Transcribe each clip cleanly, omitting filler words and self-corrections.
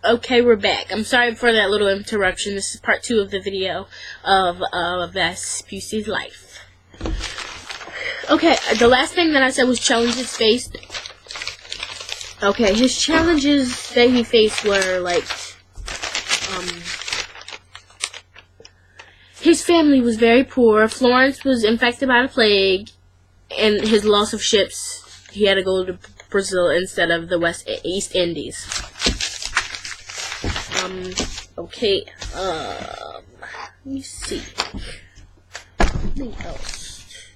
Okay, we're back. I'm sorry for that little interruption. This is part 2 of the video of Vespucci's life. Okay, the last thing that I said was challenges faced. Okay, his challenges that he faced were like, his family was very poor. Florence was infected by the plague, and his loss of ships, he had to go to Brazil instead of the East Indies. Okay, let me see. Something else.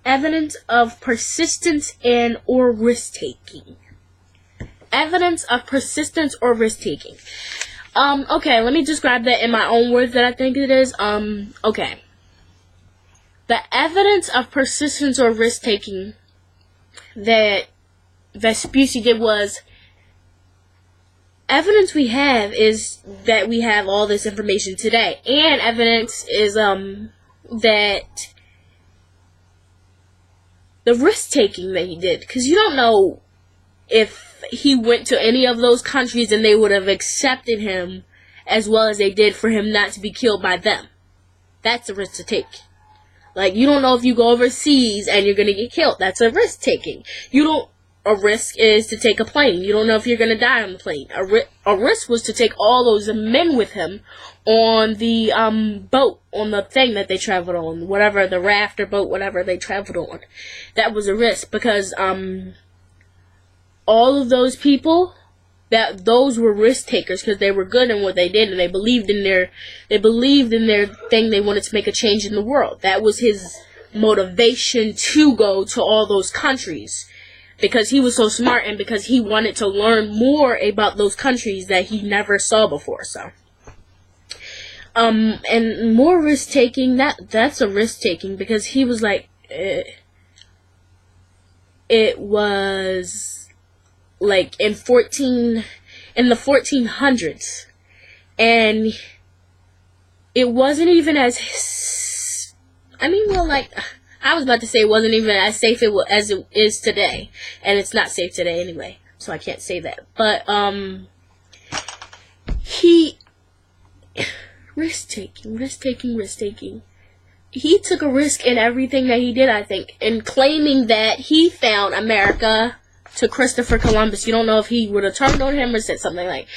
Evidence of persistence and or risk-taking. Evidence of persistence or risk-taking. Okay, let me describe that in my own words that I think it is. Okay. The evidence of persistence or risk-taking that Vespucci did was, evidence we have is that we have all this information today, and evidence is that the risk-taking that he did, because you don't know if he went to any of those countries and they would have accepted him as well as they did for him not to be killed by them. That's a risk to take. Like, you don't know if you go overseas and you're gonna get killed. That's a risk-taking. A risk is to take a plane. You don't know if you're going to die on the plane. A risk was to take all those men with him on the boat, on the thing that they traveled on, whatever, the raft or boat, whatever they traveled on. That was a risk because all of those people, those were risk takers because they were good in what they did and they believed in their thing. They wanted to make a change in the world. That was his motivation to go to all those countries. Because he was so smart and because he wanted to learn more about those countries that he never saw before, so. And more risk-taking, that's a risk-taking because he was like, it was like in the 1400s. And it wasn't even as, I was about to say it wasn't even as safe as it is today. And it's not safe today anyway. So I can't say that. But, risk-taking. He took a risk in everything that he did, I think. In claiming that he found America to Christopher Columbus. You don't know if he would have turned on him or said something like,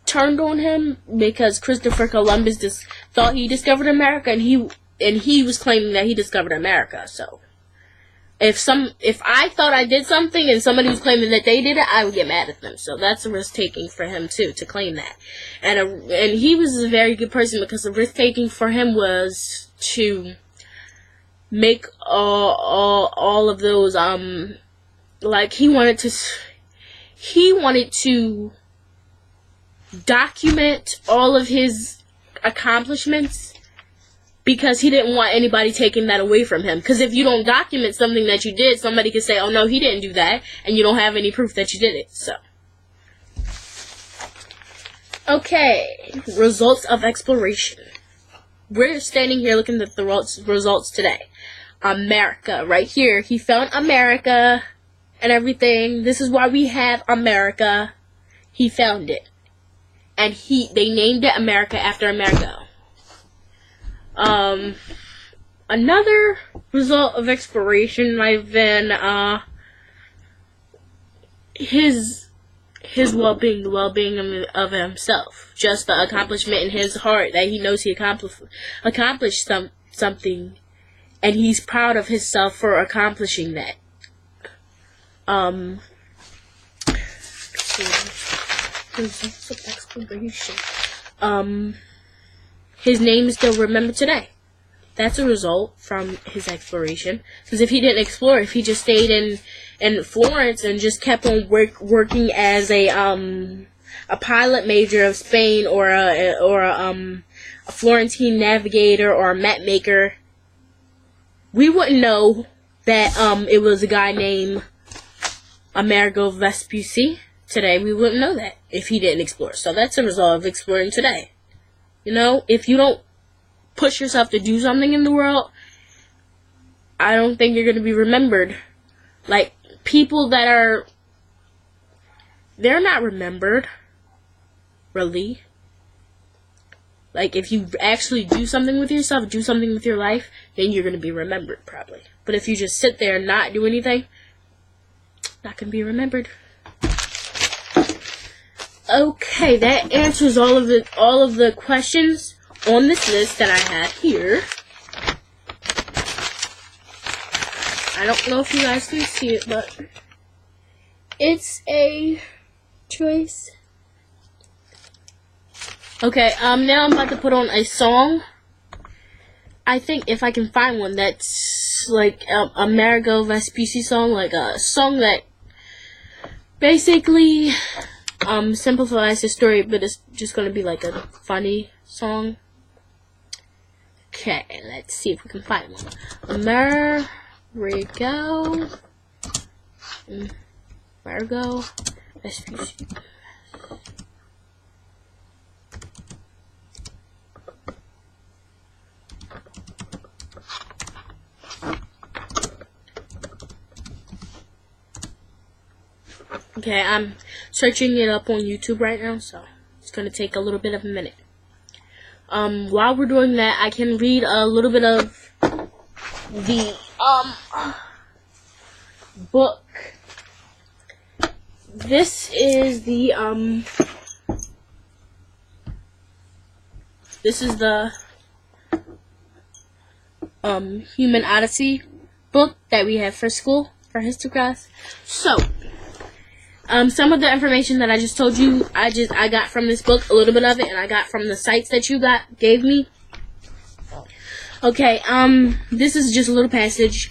turned on him because Christopher Columbus just thought he discovered America and he was claiming that he discovered America. So if I thought I did something and somebody was claiming that they did it, I would get mad at them. So that's a risk taking for him too, to claim that. And he was a very good person because the risk taking for him was to make all of those he wanted to document all of his accomplishments. Because he didn't want anybody taking that away from him. Because if you don't document something that you did, somebody could say, oh no, he didn't do that. And you don't have any proof that you did it. So. Okay. Results of exploration. We're standing here looking at the results today. America. Right here. He found America and everything. This is why we have America. He found it. And they named it America after America. Another result of exploration might have been, his well-being, the well-being of himself. Just the accomplishment in his heart that he knows he accomplished something, and he's proud of himself for accomplishing that. Results of exploration. His name is still remembered today. That's a result from his exploration. Because if he didn't explore, if he just stayed in Florence and just kept on working as a pilot major of Spain or a Florentine navigator or a map maker, we wouldn't know that it was a guy named Amerigo Vespucci today. We wouldn't know that if he didn't explore. So that's a result of exploring today. If you don't push yourself to do something in the world, I don't think you're going to be remembered. Like, people that are they're not remembered, really. Like, if you actually do something with yourself, do something with your life, then you're going to be remembered, probably. But if you just sit there and not do anything, not going to be remembered. Okay, that answers all of the questions on this list that I had here. I don't know if you guys can see it, but it's a choice. Okay, now I'm about to put on a song. I think if I can find one that's like a Amerigo Vespucci song, like a song that basically simplifies the story, but it's just gonna be like a funny song. Okay, let's see if we can find one. Amerigo Vespucci. Okay, I'm searching it up on YouTube right now, so it's going to take a little bit of a minute. While we're doing that, I can read a little bit of the book. This is the Human Odyssey book that we have for school, for history class. So, some of the information that I just told you, I got from this book, a little bit of it, and I got from the sites that you gave me. Okay, this is just a little passage.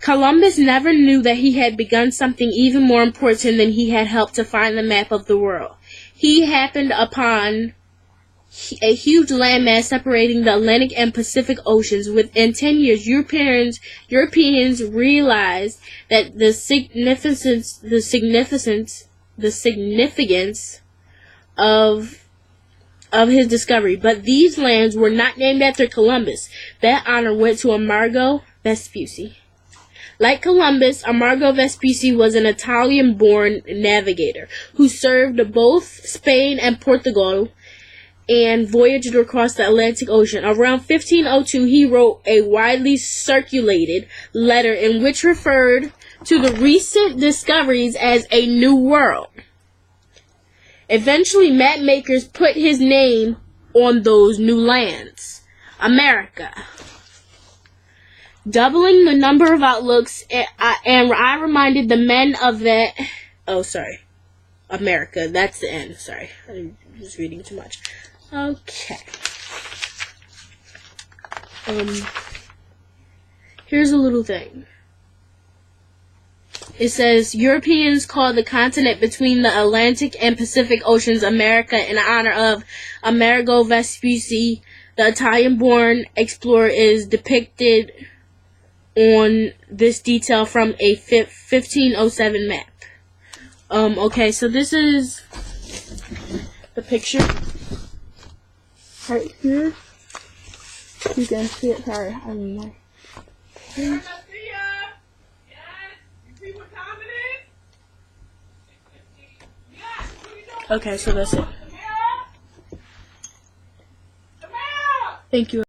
Columbus never knew that he had begun something even more important than he had helped to find the map of the world. He happened upon a huge landmass separating the Atlantic and Pacific Oceans. Within 10 years, Europeans realized that the significance of his discovery. But these lands were not named after Columbus. That honor went to Amerigo Vespucci. Like Columbus, Amerigo Vespucci was an Italian-born navigator who served both Spain and Portugal and voyaged across the Atlantic Ocean. Around 1502, he wrote a widely circulated letter in which referred to the recent discoveries as a new world. Eventually, map makers put his name on those new lands, America, doubling the number of outlooks, and I reminded the men of that. Oh, sorry. America. That's the end. Sorry. I was reading too much. Okay. Here's a little thing. It says, Europeans called the continent between the Atlantic and Pacific Oceans America in honor of Amerigo Vespucci. The Italian-born explorer is depicted on this detail from a 1507 map. Okay, so this is the picture right here. You guys see it? Sorry, I don't know. Okay, so that's it. Thank you.